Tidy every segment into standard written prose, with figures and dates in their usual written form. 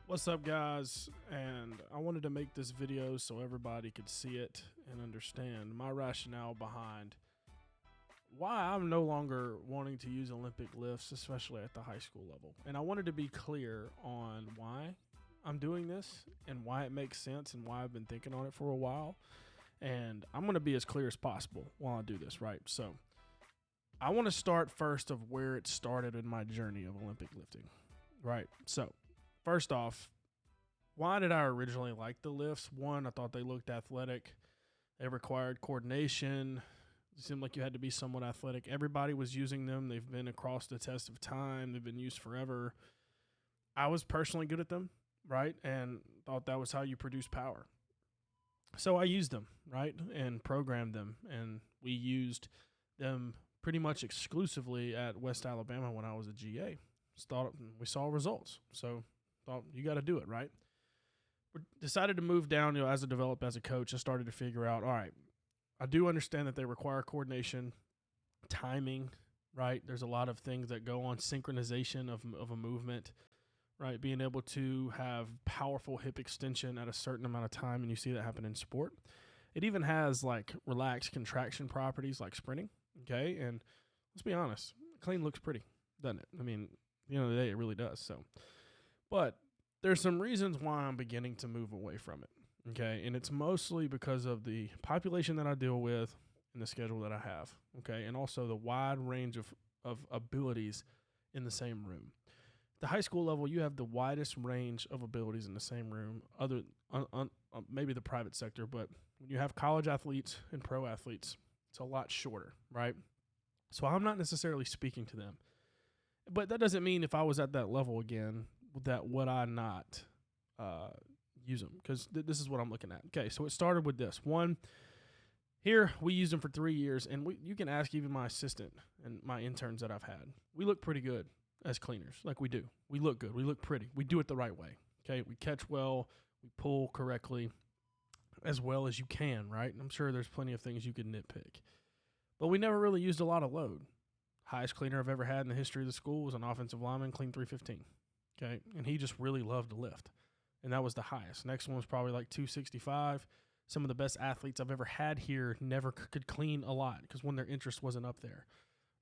What's up, guys? And I wanted to make this video so everybody could see it and understand my rationale behind why I'm no longer wanting to use Olympic lifts, especially at the high school level. And I wanted to be clear on why I'm doing this and why it makes sense and why I've been thinking on it for a while. And I'm going to be as clear as possible while I do this, right? So I want to start first of where it started in my journey of Olympic lifting, right? So first off, why did I originally like the lifts? One, I thought they looked athletic. They required coordination. It seemed like you had to be somewhat athletic. Everybody was using them. They've been across the test of time. They've been used forever. I was personally good at them, right? And thought that was how you produce power. So I used them, right? And programmed them. And we used them pretty much exclusively at West Alabama when I was a GA. We saw results. So thought you got to do it, right? Decided to move down, as I developed as a coach, I started to figure out, all right, I do understand that they require coordination, timing, right? There's a lot of things that go on, synchronization of a movement, right? Being able to have powerful hip extension at a certain amount of time, and you see that happen in sport. It even has like relaxed contraction properties like sprinting, okay? And let's be honest, clean looks pretty, doesn't it? I mean, at the end of the day, it really does. So, but there's some reasons why I'm beginning to move away from it, okay? And it's mostly because of the population that I deal with and the schedule that I have, okay? And also the wide range of abilities in the same room. At the high school level, you have the widest range of abilities in the same room, other maybe the private sector, but when you have college athletes and pro athletes, it's a lot shorter, right? So I'm not necessarily speaking to them. But that doesn't mean if I was at that level again, that would I not use them? Because this is what I'm looking at. Okay, so it started with this. One, here we used them for 3 years, and you can ask even my assistant and my interns that I've had. We look pretty good as cleaners, like we do. We look good. We look pretty. We do it the right way. Okay, we catch well. We pull correctly as well as you can, right? And I'm sure there's plenty of things you could nitpick. But we never really used a lot of load. Highest cleaner I've ever had in the history of the school was an offensive lineman, clean 315. Okay, and he just really loved to lift, and that was the highest. Next one was probably like 265. Some of the best athletes I've ever had here never could clean a lot because when their interest wasn't up there,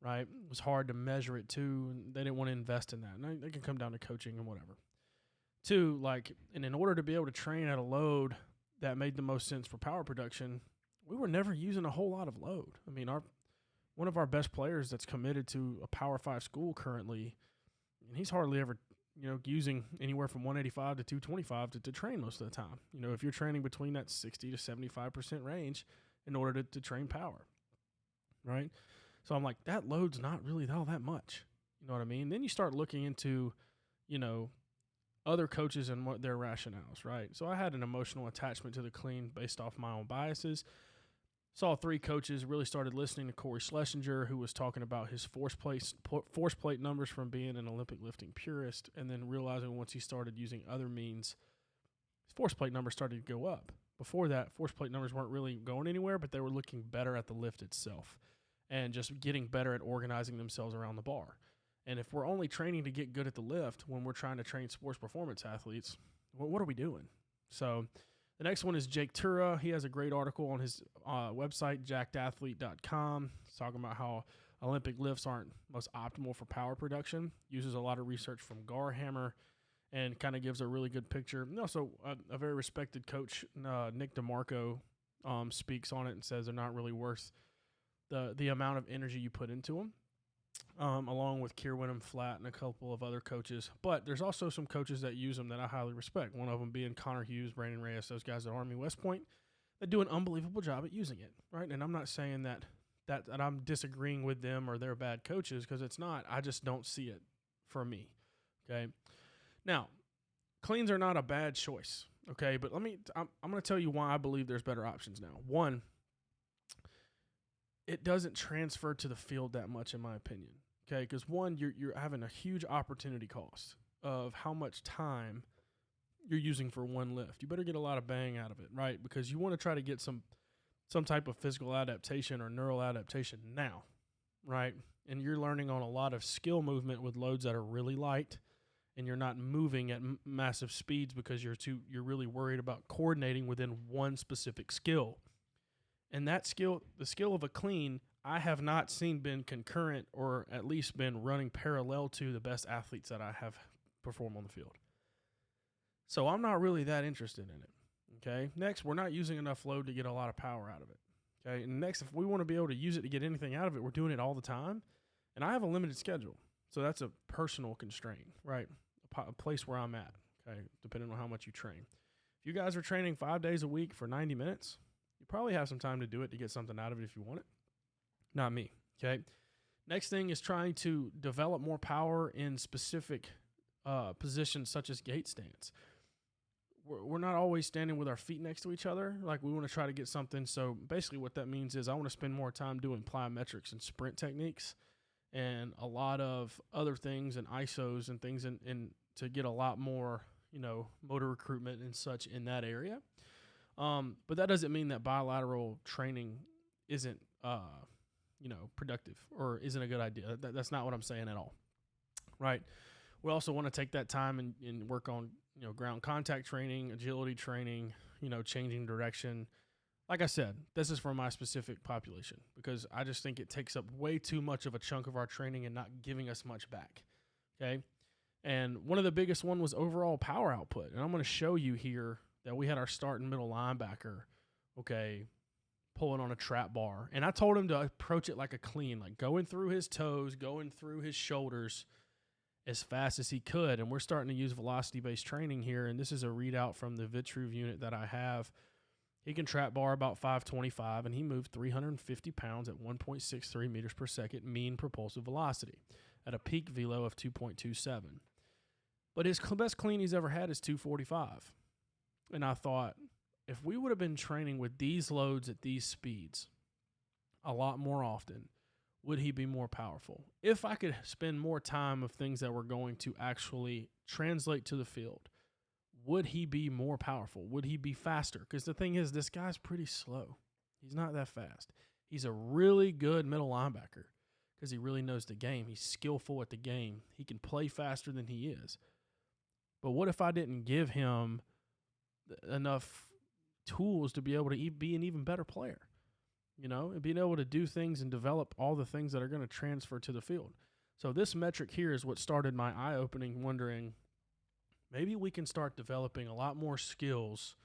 right? It was hard to measure it too, and they didn't want to invest in that. And it can come down to coaching and whatever. Two, and in order to be able to train at a load that made the most sense for power production, we were never using a whole lot of load. I mean, one of our best players that's committed to a Power 5 school currently, and he's hardly ever using anywhere from 185 to 225 to train most of the time. If you're training between that 60 to 75% range in order to train power, right? So I'm like, that load's not really all that much. You know what I mean? Then you start looking into, other coaches and what their rationales, right? So I had an emotional attachment to the clean based off my own biases. Saw 3 coaches, really started listening to Corey Schlesinger, who was talking about his force plate numbers from being an Olympic lifting purist, and then realizing once he started using other means, his force plate numbers started to go up. Before that, force plate numbers weren't really going anywhere, but they were looking better at the lift itself and just getting better at organizing themselves around the bar. And if we're only training to get good at the lift when we're trying to train sports performance athletes, what are we doing? So the next one is Jake Tura. He has a great article on his website, jackedathlete.com. He's talking about how Olympic lifts aren't most optimal for power production. Uses a lot of research from Garhammer and kind of gives a really good picture. And also, a very respected coach, Nick DeMarco, speaks on it and says they're not really worth the amount of energy you put into them. Along with Kierwinham Flat and a couple of other coaches. But there's also some coaches that use them that I highly respect. One of them being Connor Hughes, Brandon Reyes, those guys at Army West Point that do an unbelievable job at using it, right? And I'm not saying that I'm disagreeing with them or they're bad coaches because it's not. I just don't see it for me, okay? Now, cleans are not a bad choice, okay? But I'm going to tell you why I believe there's better options now. One, it doesn't transfer to the field that much, in my opinion. Okay, because one, you're having a huge opportunity cost of how much time you're using for one lift. You better get a lot of bang out of it, right? Because you want to try to get some type of physical adaptation or neural adaptation now, right? And you're learning on a lot of skill movement with loads that are really light and you're not moving at massive speeds because you're really worried about coordinating within one specific skill. And that skill, the skill of a clean, I have not seen been concurrent or at least been running parallel to the best athletes that I have performed on the field. So I'm not really that interested in it. Okay. Next, we're not using enough load to get a lot of power out of it. Okay. And next, if we want to be able to use it to get anything out of it, we're doing it all the time. And I have a limited schedule. So that's a personal constraint, right? A place where I'm at, okay, depending on how much you train. If you guys are training 5 days a week for 90 minutes, you probably have some time to do it to get something out of it if you want it. Not me, okay? Next thing is trying to develop more power in specific positions such as gate stance. We're not always standing with our feet next to each other. Like, we want to try to get something. So basically what that means is I want to spend more time doing plyometrics and sprint techniques and a lot of other things and ISOs and things in to get a lot more, motor recruitment and such in that area. But that doesn't mean that bilateral training isn't, productive or isn't a good idea. That's not what I'm saying at all, right? We also want to take that time and work on, ground contact training, agility training, changing direction. Like I said, this is for my specific population because I just think it takes up way too much of a chunk of our training and not giving us much back, okay? And one of the biggest one was overall power output. And I'm going to show you here that we had our start and middle linebacker, okay, pulling on a trap bar. And I told him to approach it like a clean, like going through his toes, going through his shoulders as fast as he could. And we're starting to use velocity-based training here. And this is a readout from the Vitruve unit that I have. He can trap bar about 525, and he moved 350 pounds at 1.63 meters per second mean propulsive velocity at a peak velo of 2.27. But his best clean he's ever had is 245. And I thought, if we would have been training with these loads at these speeds a lot more often, would he be more powerful? If I could spend more time of things that were going to actually translate to the field, would he be more powerful? Would he be faster? Because the thing is, this guy's pretty slow. He's not that fast. He's a really good middle linebacker because he really knows the game. He's skillful at the game. He can play faster than he is. But what if I didn't give him enough tools to be able to be an even better player? And being able to do things and develop all the things that are going to transfer to the field. So this metric here is what started my eye-opening, wondering, maybe we can start developing a lot more skills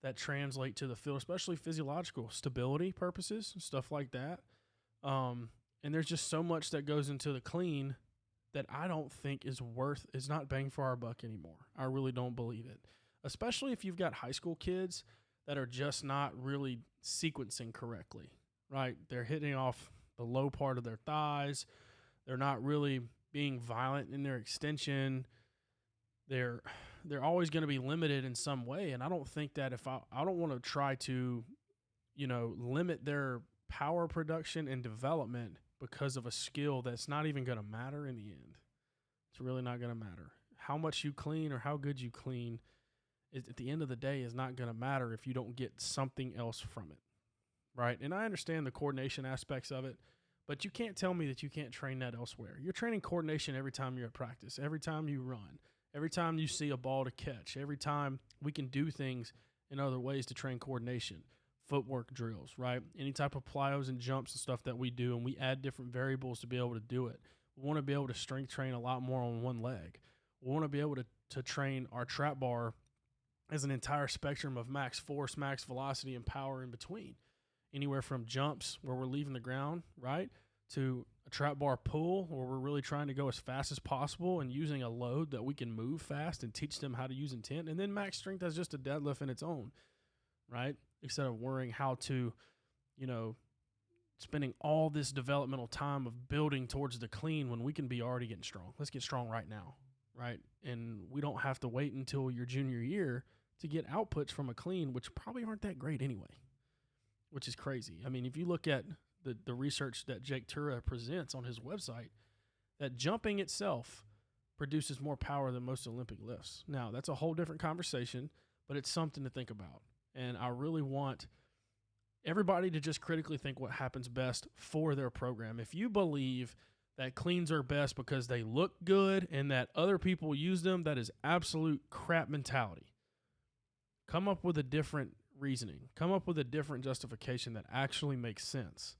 that translate to the field, especially physiological stability purposes, stuff like that. And there's just so much that goes into the clean that I don't think is not bang for our buck anymore. I really don't believe it, especially if you've got high school kids that are just not really sequencing correctly, right? They're hitting off the low part of their thighs. They're not really being violent in their extension. They're always going to be limited in some way. And I don't think that I don't want to try to, limit their power production and development because of a skill that's not even going to matter in the end. It's really not going to matter. How much you clean or how good you clean at the end of the day is not going to matter if you don't get something else from it, right? And I understand the coordination aspects of it, but you can't tell me that you can't train that elsewhere. You're training coordination every time you're at practice, every time you run, every time you see a ball to catch, every time we can do things in other ways to train coordination, footwork drills, right? Any type of plyos and jumps and stuff that we do, and we add different variables to be able to do it. We want to be able to strength train a lot more on one leg. We want to be able to train our trap bar as an entire spectrum of max force, max velocity, and power in between. Anywhere from jumps where we're leaving the ground, right, to a trap bar pull where we're really trying to go as fast as possible and using a load that we can move fast and teach them how to use intent. And then max strength as just a deadlift in its own, right? Instead of worrying how to, spending all this developmental time of building towards the clean when we can be already getting strong. Let's get strong right now, right? And we don't have to wait until your junior year to get outputs from a clean, which probably aren't that great anyway, which is crazy. I mean, if you look at the research that Jake Tura presents on his website, that jumping itself produces more power than most Olympic lifts. Now, that's a whole different conversation, but it's something to think about. And I really want everybody to just critically think what happens best for their program. If you believe that cleans are best because they look good and that other people use them, that is absolute crap mentality. Come up with a different reasoning. Come up with a different justification that actually makes sense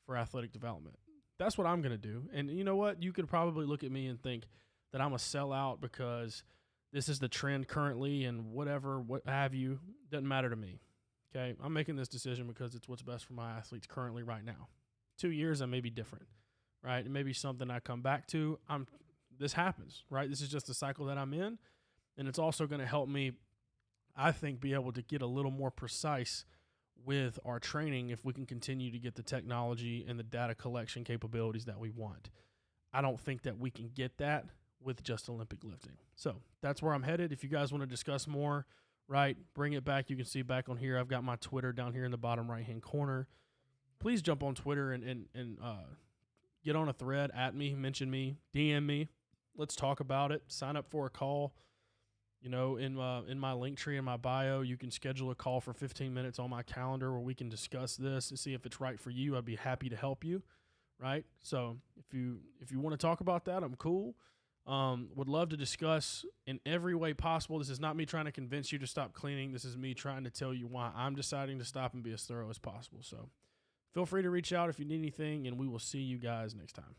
for athletic development. That's what I'm going to do. And you know what? You could probably look at me and think that I'm a sellout because this is the trend currently and whatever, what have you. Doesn't matter to me. Okay? I'm making this decision because it's what's best for my athletes currently right now. 2 years, I may be different, right? It may be something I come back to. This happens, right? This is just the cycle that I'm in. And it's also going to help me, I think, be able to get a little more precise with our training if we can continue to get the technology and the data collection capabilities that we want. I don't think that we can get that with just Olympic lifting. So that's where I'm headed. If you guys want to discuss more, right, bring it back. You can see back on here, I've got my Twitter down here in the bottom right-hand corner. Please jump on Twitter and get on a thread at me, mention me, DM me. Let's talk about it. Sign up for a call. You know, in my link tree in my bio, you can schedule a call for 15 minutes on my calendar where we can discuss this and see if it's right for you. I'd be happy to help you, right? So if you want to talk about that, I'm cool. Would love to discuss in every way possible. This is not me trying to convince you to stop cleaning. This is me trying to tell you why I'm deciding to stop and be as thorough as possible. So feel free to reach out if you need anything, and we will see you guys next time.